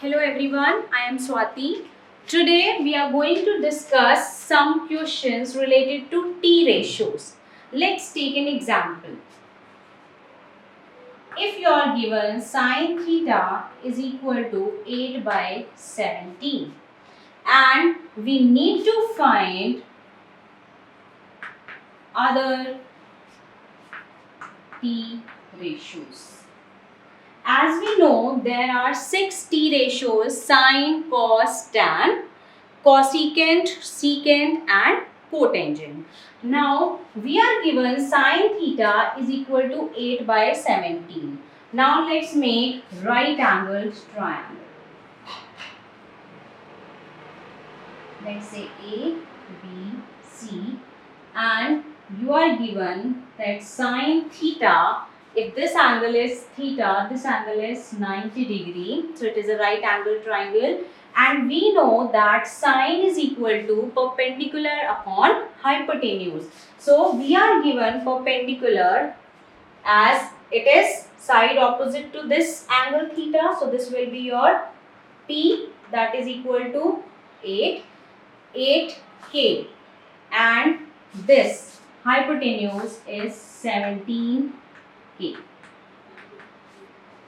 Hello everyone, I am Swati. Today we are going to discuss some questions related to T ratios. Let's take an example. If you are given sin theta is equal to 8 by 17 and we need to find other T ratios. As we know, there are 6 T ratios: sine, cos, tan, cosecant, secant and cotangent. Now, we are given sine theta is equal to 8 by 17. Now, let's make right angled triangle. Let's say A, B, C, and you are given that sine theta, if this angle is theta, this angle is 90 degree. So it is a right angle triangle, and we know that sine is equal to perpendicular upon hypotenuse. So we are given perpendicular as it is side opposite to this angle theta. So this will be your P, that is equal to 8k, and this hypotenuse is 17k.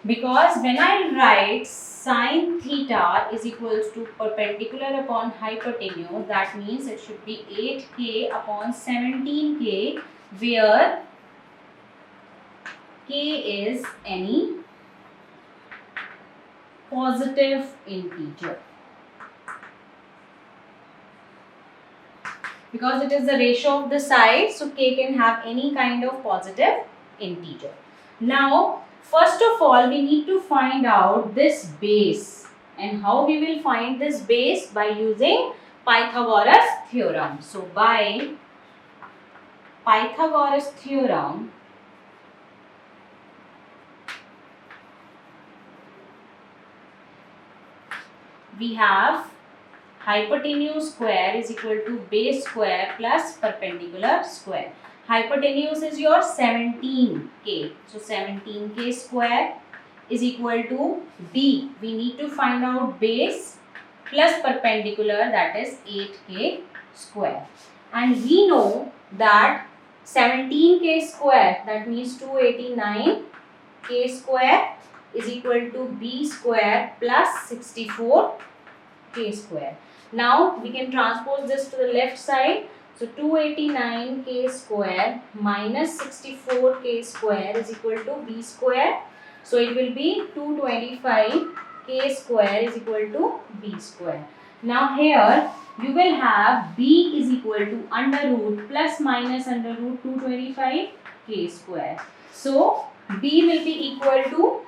Because when I write sine theta is equals to perpendicular upon hypotenuse, that means it should be 8k upon 17k, where k is any positive integer. Because it is the ratio of the sides, so k can have any kind of positive integer. Now, first of all, we need to find out this base. And how we will find this base? By using Pythagoras theorem. So, by Pythagoras theorem, we have hypotenuse square is equal to base square plus perpendicular square. Hypotenuse is your 17k. So 17k square is equal to b. We need to find out base plus perpendicular, that is 8k square. And we know that 17k square, that means 289k square, is equal to b square plus 64k square. Now we can transpose this to the left side. So 289k square minus 64k square is equal to b square. So it will be 225k square is equal to b square. Now here you will have b is equal to under root plus minus under root 225k square. So b will be equal to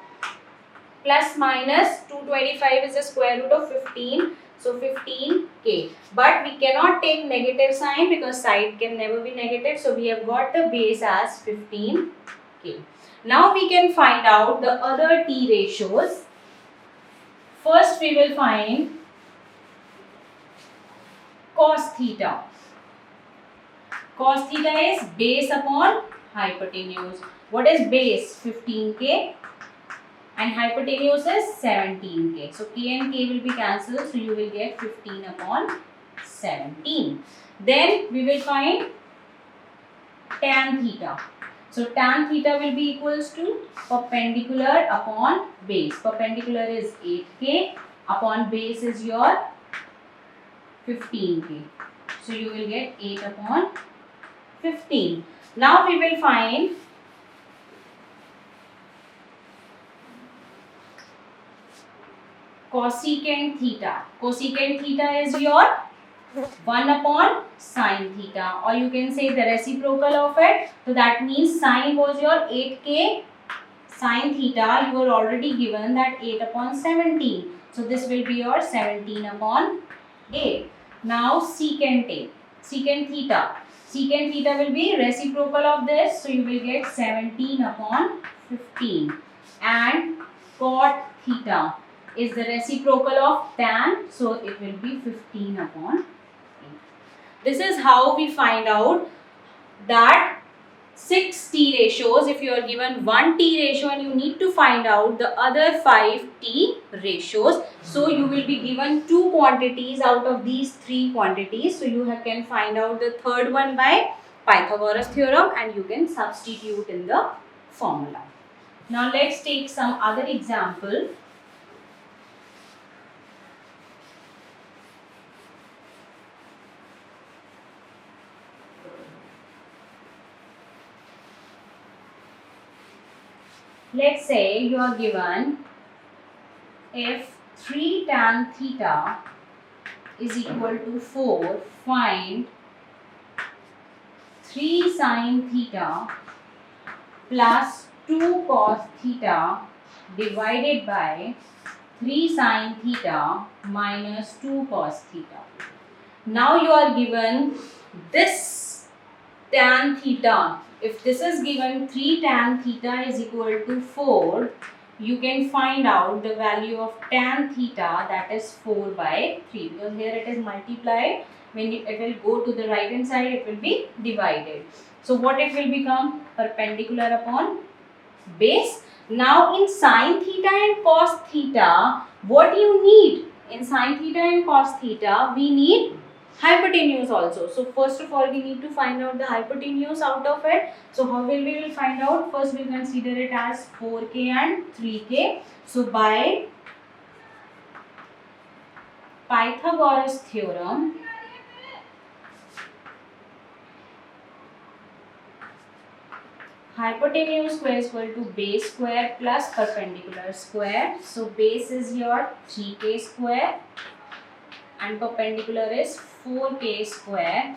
plus minus 225 is the square root of 15. So 15k, but we cannot take negative sign because side can never be negative. So we have got the base as 15k. Now we can find out the other T ratios. First we will find cos theta. Cos theta is base upon hypotenuse. What is base? 15k. And hypotenuse is 17k. So k and k will be cancelled. So you will get 15 upon 17. Then we will find tan theta. So tan theta will be equals to perpendicular upon base. Perpendicular is 8k upon base is your 15k. So you will get 8 upon 15. Now we will find cosecant theta. Cosecant theta is your 1 upon sine theta, or you can say the reciprocal of it. So that means sine was your 8k, sine theta you were already given that 8 upon 17. So this will be your 17 upon 8. Now secant theta. Secant theta will be reciprocal of this. So you will get 17 upon 15. And cot theta is the reciprocal of tan, so it will be 15 upon 8. This is how we find out that 6 t ratios if you are given 1 t ratio and you need to find out the other 5 t ratios. So you will be given 2 quantities out of these 3 quantities. So you can find out the third one by Pythagoras theorem and you can substitute in the formula. Now let's take some other example. Let's say you are given if 3 tan theta is equal to 4, find 3 sin theta plus 2 cos theta divided by 3 sin theta minus 2 cos theta. Now you are given this tan theta. If this is given 3 tan theta is equal to 4, you can find out the value of tan theta, that is 4 by 3, because here it is multiplied. When it will go to the right hand side, it will be divided. So what it will become? Perpendicular upon base. Now in sin theta and cos theta, what you need? In sin theta and cos theta, we need hypotenuse also. So first of all, we need to find out the hypotenuse out of it. So how will we find out? First we consider it as 4k and 3k. So by Pythagoras theorem, hypotenuse square is equal to base square plus perpendicular square. So base is your 3k square and perpendicular is 4k square.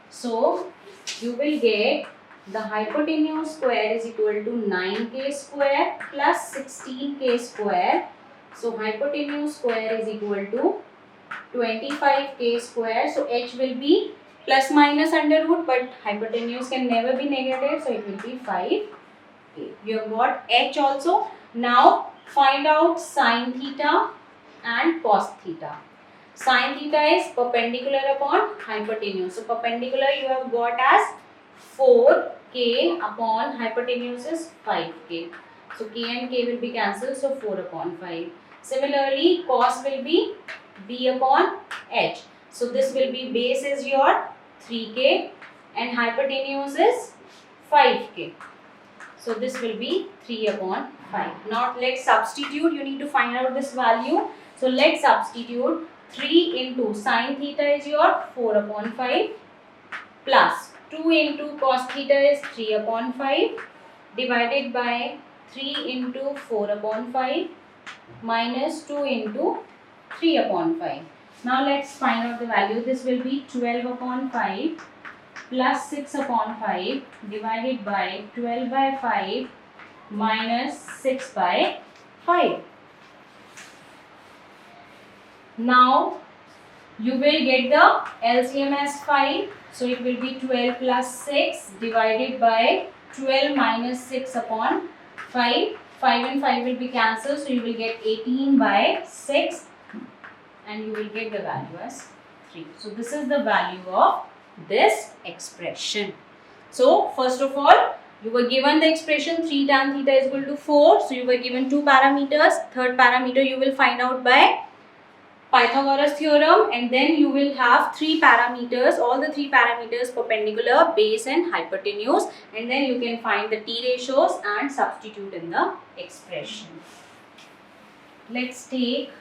So you will get the hypotenuse square is equal to 9k square plus 16k square. So hypotenuse square is equal to 25k square. So h will be plus minus under root, but hypotenuse can never be negative, so it will be 5k. You have got h also. Now find out sin theta and cos theta. Sin theta is perpendicular upon hypotenuse. So perpendicular you have got as 4k upon hypotenuse is 5k. So k and k will be cancelled, so 4 upon 5. Similarly, cos will be b upon h. So this will be base is your 3k and hypotenuse is 5k. So this will be 3 upon 5. Now let's substitute. You need to find out this value. So let's substitute. 3 into sin theta is your 4 upon 5 plus 2 into cos theta is 3 upon 5 divided by 3 into 4 upon 5 minus 2 into 3 upon 5. Now let's find out the value. This will be 12 upon 5 plus 6 upon 5 divided by 12 by 5 minus 6 by 5. Now you will get the LCM as 5. So it will be 12 plus 6 divided by 12 minus 6 upon 5. 5 and 5 will be cancelled. So you will get 18 by 6 and you will get the value as 3. So this is the value of this expression. So first of all, you were given the expression 3 tan theta is equal to 4. So you were given 2 parameters. Third parameter you will find out by Pythagoras theorem, and then you will have 3 parameters, all the 3 parameters perpendicular, base and hypotenuse, and then you can find the t ratios and substitute in the expression. Let's take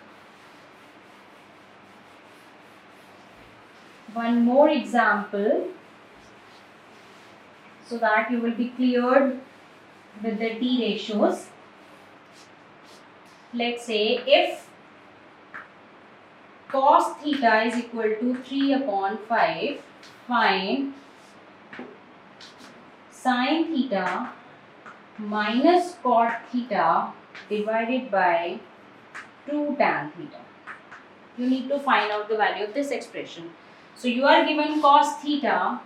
one more example so that you will be cleared with the t ratios. Let's say if cos theta is equal to 3 upon 5, find sin theta minus cot theta divided by 2 tan theta. You need to find out the value of this expression. So you are given cos theta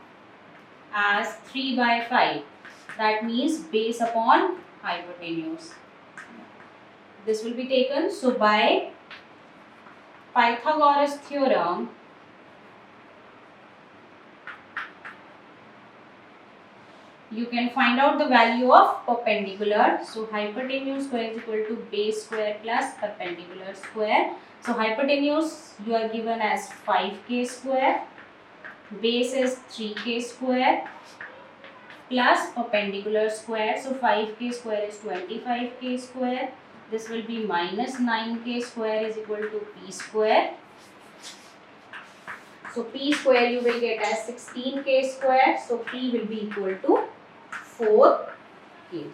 as 3 by 5. That means base upon hypotenuse. This will be taken. So by Pythagoras theorem, you can find out the value of perpendicular. So hypotenuse square is equal to base square plus perpendicular square. So hypotenuse you are given as 5k square, base is 3k square plus perpendicular square. So 5k square is 25k square. This will be minus 9k square is equal to p square. So p square you will get as 16k square. So p will be equal to 4k.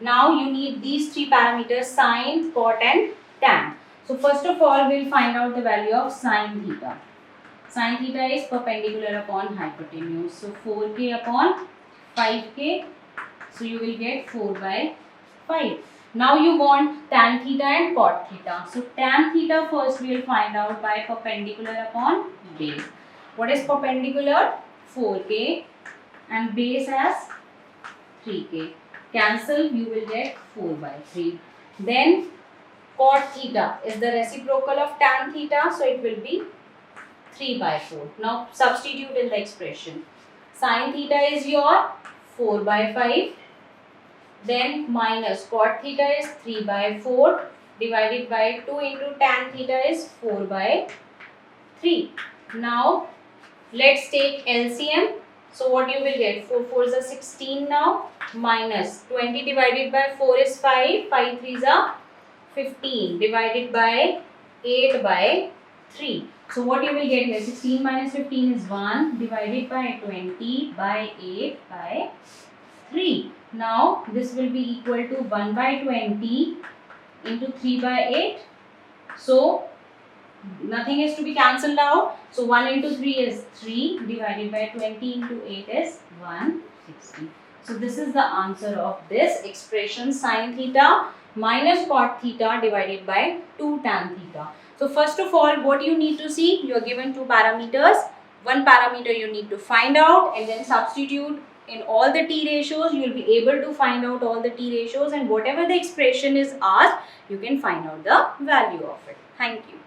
Now you need these three parameters, sine, cot and tan. So first of all we will find out the value of sine theta. Sine theta is perpendicular upon hypotenuse. So 4k upon 5k. So you will get 4 by 5. Now you want tan theta and cot theta. So tan theta first we will find out by perpendicular upon base. What is perpendicular? 4k and base as 3k. Cancel, you will get 4 by 3. Then cot theta is the reciprocal of tan theta, so it will be 3 by 4. Now substitute in the expression. Sin theta is your 4 by 5. Then minus cot theta is 3 by 4 divided by 2 into tan theta is 4 by 3. Now let's take LCM. So what you will get? 4 4 is a 16 now, minus 20 divided by 4 is 5, 5 3 is a 15 divided by 8 by 3. So what you will get here? 16 minus 15 is 1 divided by 20 by 8 by 3. Now this will be equal to 1 by 20 into 3 by 8. So nothing is to be cancelled out. So 1 into 3 is 3 divided by 20 into 8 is 160. So this is the answer of this expression, sin theta minus cot theta divided by 2 tan theta. So first of all, what you need to see, you are given two parameters. One parameter you need to find out and then substitute in all the t ratios. You will be able to find out all the t ratios, and whatever the expression is asked, you can find out the value of it. Thank you.